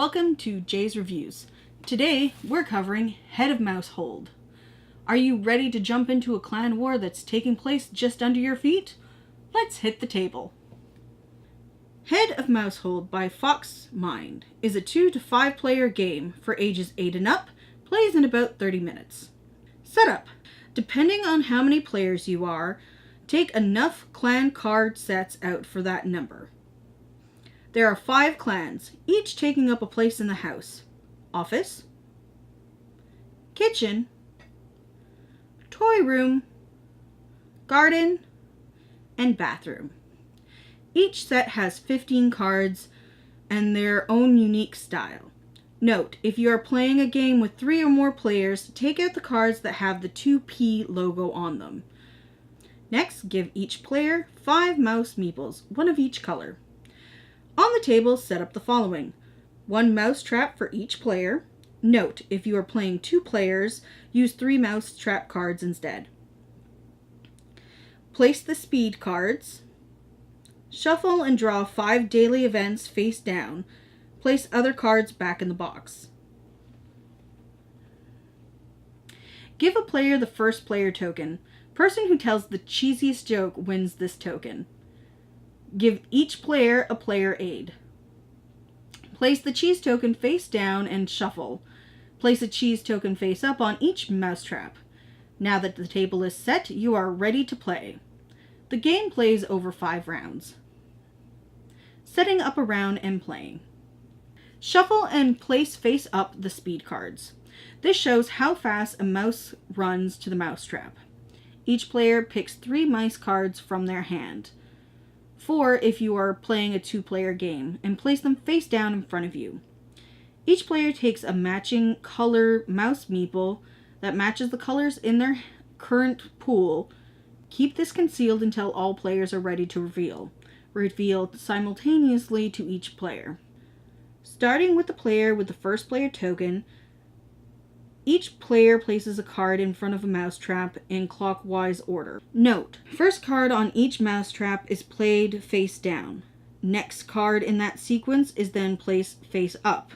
welcome to Jay's Reviews. Today, we're covering Head of Mousehold. Are you ready to jump into a clan war that's taking place just under your feet? Let's hit the table. Head of Mousehold by Foxmind is a 2 to 5 player game for ages 8 and up, plays in about 30 minutes. Setup. Depending on how many players you are, take enough clan card sets out for that number. There are 5 clans, each taking up a place in the house. Office, kitchen, toy room, garden, and bathroom. Each set has 15 cards and their own unique style. Note, if you are playing a game with 3 or more players, take out the cards that have the 2P logo on them. Next, give each player 5 mouse meeples, one of each color. On the table, set up the following: 1 mouse trap for each player. Note, if you are playing 2 players, use 3 mouse trap cards instead. Place the speed cards. Shuffle and draw 5 daily events face down. Place other cards back in the box. Give a player the first player token. Person who tells the cheesiest joke wins this token. Give each player a player aid. Place the cheese token face down and shuffle. Place a cheese token face up on each mousetrap. Now that the table is set, you are ready to play. The game plays over 5 rounds. Setting up a round and playing. Shuffle and place face up the speed cards. This shows how fast a mouse runs to the mousetrap. Each player picks 3 mice cards from their hand. 4 if you are playing a 2-player game, and place them face down in front of you. Each player takes a matching color mouse meeple that matches the colors in their current pool. Keep this concealed until all players are ready to reveal. Reveal simultaneously to each player. Starting with the player with the first player token, each player places a card in front of a mousetrap in clockwise order. Note, first card on each mousetrap is played face down. Next card in that sequence is then placed face up.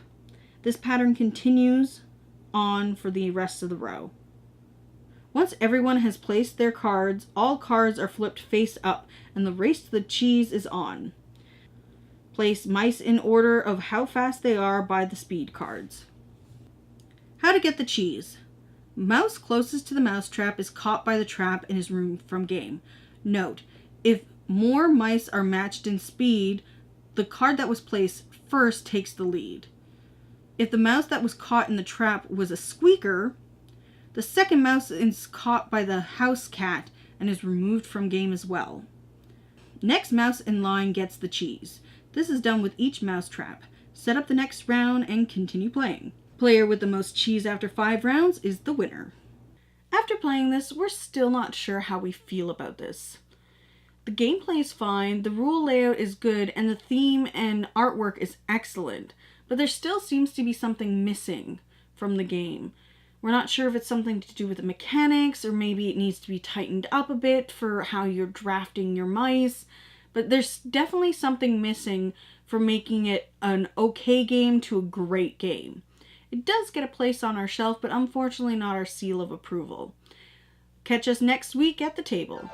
This pattern continues on for the rest of the row. Once everyone has placed their cards, all cards are flipped face up and the race to the cheese is on. Place mice in order of how fast they are by the speed cards. How to get the cheese. Mouse closest to the mousetrap is caught by the trap and is removed from game. Note, if more mice are matched in speed, the card that was placed first takes the lead. If the mouse that was caught in the trap was a squeaker, the second mouse is caught by the house cat and is removed from game as well. Next mouse in line gets the cheese. This is done with each mousetrap. Set up the next round and continue playing. Player with the most cheese after 5 rounds is the winner. After playing this, we're still not sure how we feel about this. The gameplay is fine, the rule layout is good, and the theme and artwork is excellent, but there still seems to be something missing from the game. We're not sure if it's something to do with the mechanics, or maybe it needs to be tightened up a bit for how you're drafting your mice, but there's definitely something missing from making it an okay game to a great game. It does get a place on our shelf, but unfortunately not our seal of approval. Catch us next week at the table.